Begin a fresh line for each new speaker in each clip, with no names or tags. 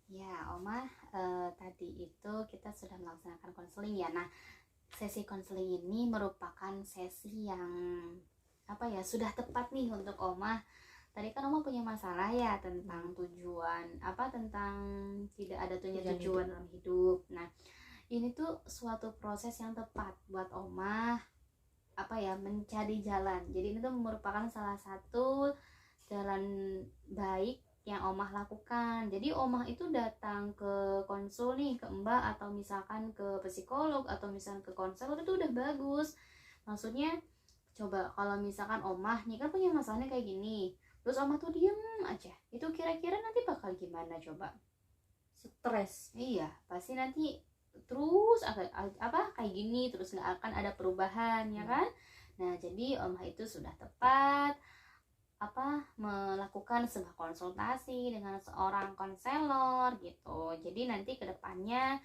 Ya, Oma, tadi itu kita sudah melaksanakan konseling ya. Nah, sesi konseling ini merupakan sesi yang apa ya, sudah tepat nih untuk Oma. Tadi kan Oma punya masalah ya tentang tujuan, apa tentang tidak ada tujuan dalam hidup. Nah, ini tuh suatu proses yang tepat buat Oma apa ya, mencari jalan. Jadi ini tuh merupakan salah satu jalan baik yang Omah lakukan. Jadi Omah itu datang ke konsul nih ke Mbak, atau misalkan ke psikolog, atau misalkan ke konselor, itu udah bagus. Maksudnya coba kalau misalkan Omah nih kan punya masalahnya kayak gini, terus Omah tuh diem aja, itu kira-kira nanti bakal gimana coba?
Stres.
Iya, pasti nanti terus apa kayak gini terus, nggak akan ada perubahan ya kan. Nah, jadi Omah itu sudah tepat apa melakukan sebuah konsultasi dengan seorang konselor gitu. Jadi nanti kedepannya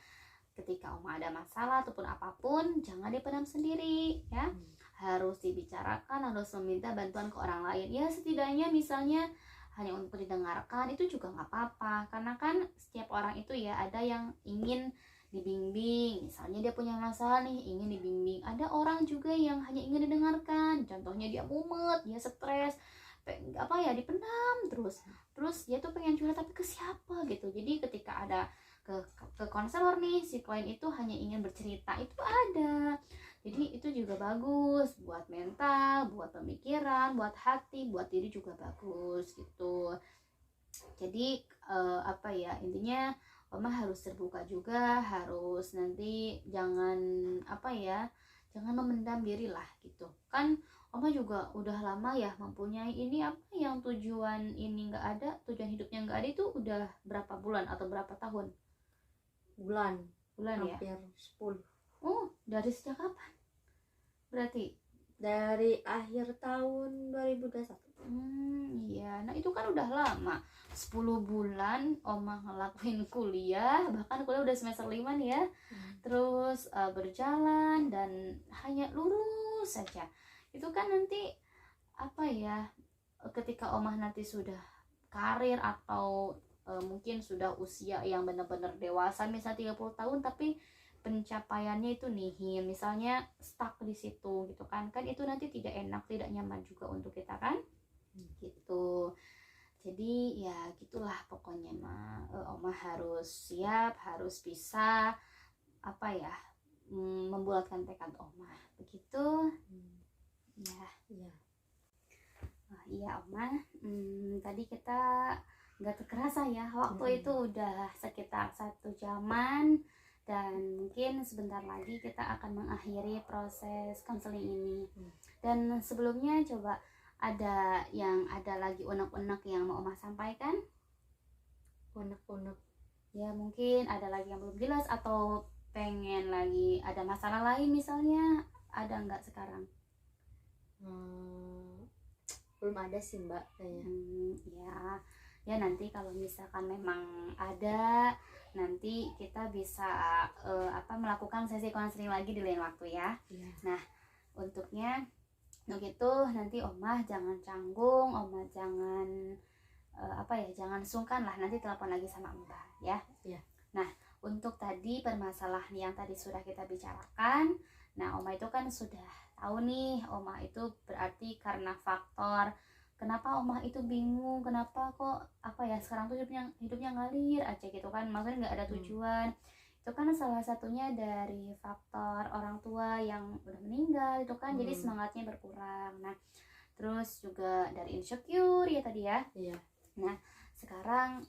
ketika Oma ada masalah ataupun apapun, jangan dipendam sendiri ya. Harus dibicarakan, harus meminta bantuan ke orang lain ya. Setidaknya misalnya hanya untuk didengarkan itu juga nggak apa-apa, karena kan setiap orang itu ya ada yang ingin dibimbing. Misalnya dia punya masalah nih, ingin dibimbing. Ada orang juga yang hanya ingin didengarkan, contohnya dia mumet, dia stres, apa ya, dipendam terus dia tuh pengen curhat tapi ke siapa gitu. Jadi ketika ada ke konselor nih, si klien itu hanya ingin bercerita, itu ada. Jadi itu juga bagus buat mental, buat pemikiran, buat hati, buat diri juga bagus gitu. Jadi apa ya, intinya Oma harus terbuka juga, harus nanti jangan apa ya, jangan memendam diri lah gitu kan. Oma juga udah lama ya mempunyai ini, apa yang tujuan ini nggak ada, tujuan hidupnya nggak ada, itu udah berapa bulan atau berapa tahun?
Bulan
Ya.
hampir 10.
Oh, dari sejak kapan berarti?
Dari akhir tahun 2021.
Iya, nah itu kan udah lama, 10 bulan Oma ngelakuin kuliah, bahkan kuliah udah semester 5 nih ya. Terus berjalan dan hanya lurus saja. Itu kan nanti apa ya, ketika Omah nanti sudah karir atau mungkin sudah usia yang benar-benar dewasa, misalnya 30 tahun, tapi pencapaiannya itu nihil, misalnya stuck di situ gitu kan itu nanti tidak enak, tidak nyaman juga untuk kita kan gitu. Jadi ya gitulah pokoknya mah, Oma harus siap, harus bisa apa ya, membulatkan tekad Oma begitu. Ya.
Iya.
Iya Oma, tadi kita nggak terkerasa ya waktu itu udah sekitar 1 jaman, dan mungkin sebentar lagi kita akan mengakhiri proses konseling ini. Dan sebelumnya coba ada lagi unek-unek yang mau Oma sampaikan?
Unek-unek
Ya mungkin ada lagi yang belum jelas, atau pengen lagi ada masalah lain misalnya, ada nggak sekarang?
Belum ada sih Mbak kayaknya.
Ya nanti kalau misalkan memang ada, nanti kita bisa melakukan sesi konseling lagi di lain waktu ya. Nah, untuk itu nanti Oma jangan canggung, Oma jangan jangan sungkan lah, nanti telepon lagi sama Mbak ya. Nah, untuk tadi permasalahan yang tadi sudah kita bicarakan, nah Oma itu kan sudah tahu nih, Oma itu berarti karena faktor kenapa Oma itu bingung, kenapa kok sekarang tuh hidupnya ngalir aja gitu kan, maksudnya nggak ada tujuan. Itu kan salah satunya dari faktor orang tua yang udah meninggal itu kan, jadi semangatnya berkurang. Nah, terus juga dari insecure ya tadi ya. Nah, sekarang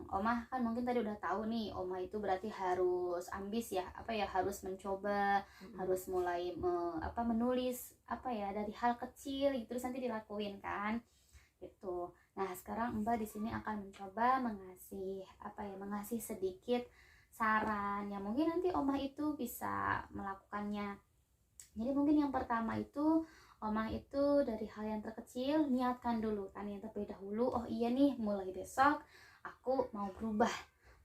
Oma kan mungkin tadi udah tahu nih, Oma itu berarti harus ambis ya, harus mencoba, harus mulai menulis dari hal kecil gitu, terus nanti dilakuin kan gitu. Nah, sekarang Mbak di sini akan mencoba mengasih sedikit saran yang mungkin nanti Oma itu bisa melakukannya. Jadi mungkin yang pertama itu, Oma itu dari hal yang terkecil, niatkan dulu kan yang terlebih dahulu. Oh iya nih, mulai besok aku mau berubah,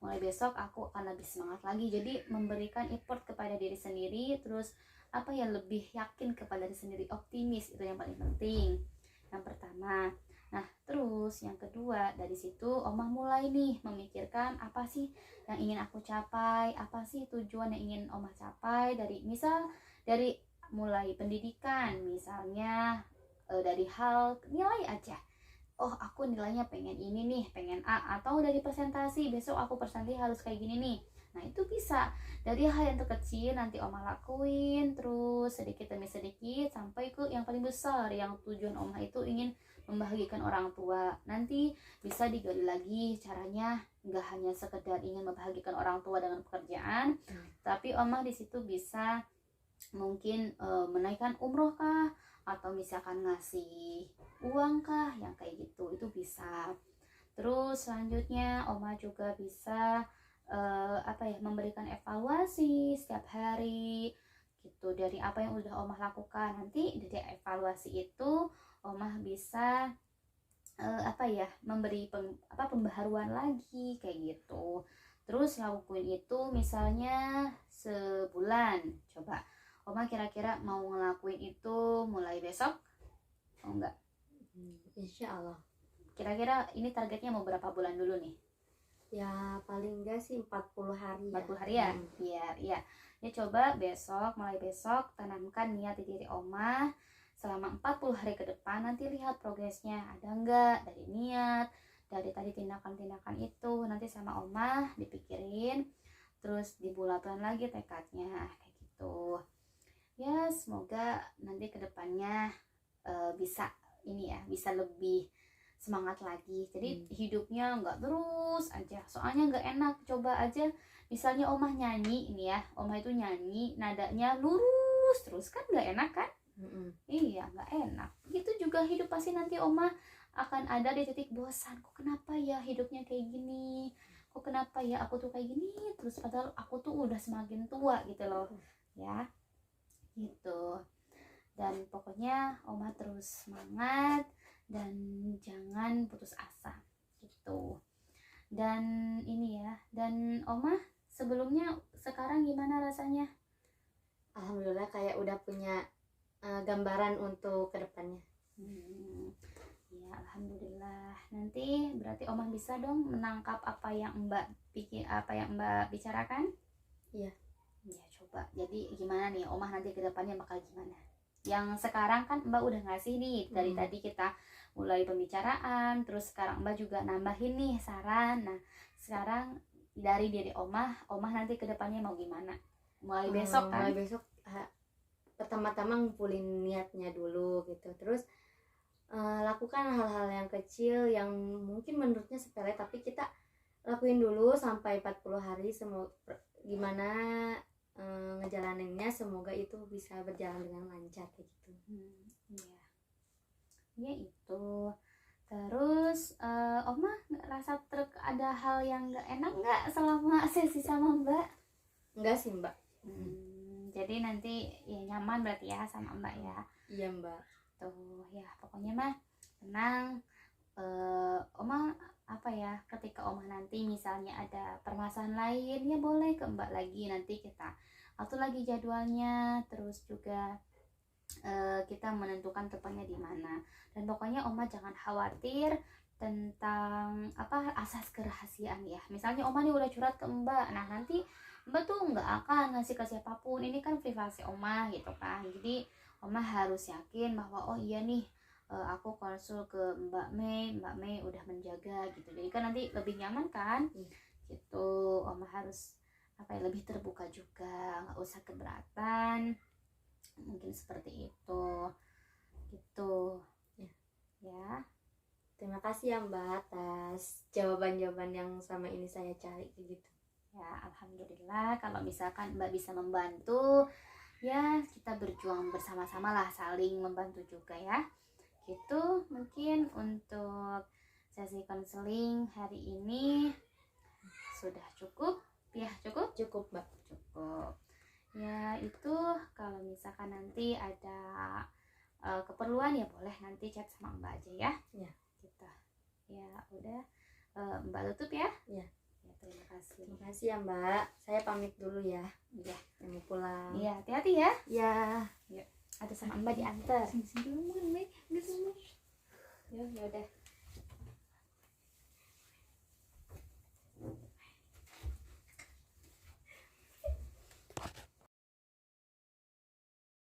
mulai besok aku akan lebih semangat lagi. Jadi memberikan effort kepada diri sendiri, terus lebih yakin kepada diri sendiri, optimis, itu yang paling penting. Yang pertama. Nah, terus yang kedua, dari situ Omah mulai nih memikirkan apa sih yang ingin aku capai, apa sih tujuan yang ingin Omah capai, dari mulai pendidikan, misalnya dari hal nilai aja. Oh, aku nilainya pengen ini nih, pengen A, atau dari presentasi, besok aku presentasi harus kayak gini nih. Nah, itu bisa dari hal yang terkecil nanti Omah lakuin terus sedikit demi sedikit sampai ke yang paling besar, yang tujuan Omah itu ingin membahagiakan orang tua. Nanti bisa digali lagi caranya, nggak hanya sekedar ingin membahagiakan orang tua dengan pekerjaan, tapi Omah di situ bisa mungkin menaikkan umroh kah, atau misalkan ngasih uang kah, yang kayak gitu, itu bisa. Terus selanjutnya Omah juga bisa memberikan evaluasi setiap hari gitu dari apa yang udah Omah lakukan. Nanti dari evaluasi itu Omah bisa memberi pembaharuan lagi kayak gitu. Terus lakuin itu misalnya sebulan. Coba Omah kira-kira mau ngelakuin itu mulai besok? Oh enggak.
Insya Allah.
Kira-kira ini targetnya mau berapa bulan dulu nih?
Ya paling enggak sih 40 hari
40 hari ya? Iya. Ya coba mulai besok tanamkan niat di diri Omah selama 40 hari ke depan. Nanti lihat progresnya ada enggak dari niat, dari tadi tindakan-tindakan itu. Nanti sama Omah dipikirin, terus dibulatkan lagi tekadnya kayak gitu. Ya semoga nanti ke depannya bisa bisa lebih semangat lagi. Jadi hidupnya nggak terus aja, soalnya nggak enak. Coba aja misalnya Omah nyanyi ini ya, Omah itu nyanyi nadanya lurus terus, kan nggak enak kan? Iya, nggak enak. Gitu juga hidup, pasti nanti Omah akan ada di titik bosan. Kok kenapa ya hidupnya kayak gini, kok kenapa ya aku tuh kayak gini terus, padahal aku tuh udah semakin tua gitu loh ya, gitu. Dan pokoknya Omah terus semangat dan jangan putus asa gitu. Dan ini ya, dan Omah sebelumnya sekarang gimana rasanya?
Alhamdulillah kayak udah punya gambaran untuk kedepannya.
Ya alhamdulillah. Nanti berarti Omah bisa dong menangkap apa yang Mbak bicarakan.
Iya.
Ya coba. Jadi gimana nih Omah nanti kedepannya bakal gimana? Yang sekarang kan Mbak udah ngasih nih dari tadi kita mulai pembicaraan, terus sekarang Mbak juga nambahin nih saran. Nah sekarang dari diri Omah nanti kedepannya mau gimana? Mulai besok kan?
Mulai besok pertama-tama ngumpulin niatnya dulu gitu, terus lakukan hal-hal yang kecil yang mungkin menurutnya sepele, tapi kita lakuin dulu sampai 40 hari. Gimana ngejalaninnya, semoga itu bisa berjalan dengan lancar kayak gitu.
Ya itu. Terus Omah ngerasa ada hal yang nggak enak nggak selama sesi sama Mbak?
Enggak sih Mbak.
Jadi nanti ya nyaman berarti ya sama Mbak ya?
Iya Mbak.
Tuh ya pokoknya mah tenang. Omah ketika Omah nanti misalnya ada permasalahan lain ya boleh ke Mbak lagi, nanti kita atur lagi jadwalnya, terus juga kita menentukan tepatnya di mana. Dan pokoknya Omah jangan khawatir tentang asas kerahasiaan ya. Misalnya Omah nih udah curhat ke Mbak, nah nanti Mbak tuh nggak akan ngasih ke siapapun, ini kan privasi Omah gitu kan. Jadi Omah harus yakin bahwa oh iya nih aku konsul ke Mbak Mei udah menjaga gitu. Jadi kan nanti lebih nyaman kan gitu. Omah harus lebih terbuka juga, nggak usah keberatan, mungkin seperti itu gitu ya.
Terima kasih ya Mbak atas jawaban-jawaban yang selama ini saya cari gitu
ya. Alhamdulillah kalau misalkan Mbak bisa membantu ya, kita berjuang bersama-sama lah, saling membantu juga ya gitu. Mungkin untuk sesi konseling hari ini sudah cukup ya. Cukup Mbak. Cukup ya. Itu kalau misalkan nanti ada keperluan ya boleh nanti chat sama Mbak aja ya.
Ya
gitu ya. Udah Mbak tutup ya.
Ya.
Terima kasih.
Terima kasih ya Mbak. Saya pamit dulu ya.
Iya.
Mau pulang.
Iya, hati-hati ya.
Ya.
Yuk. Ada sama Mbak diantar. Sini dulu Mbak. Ya udah.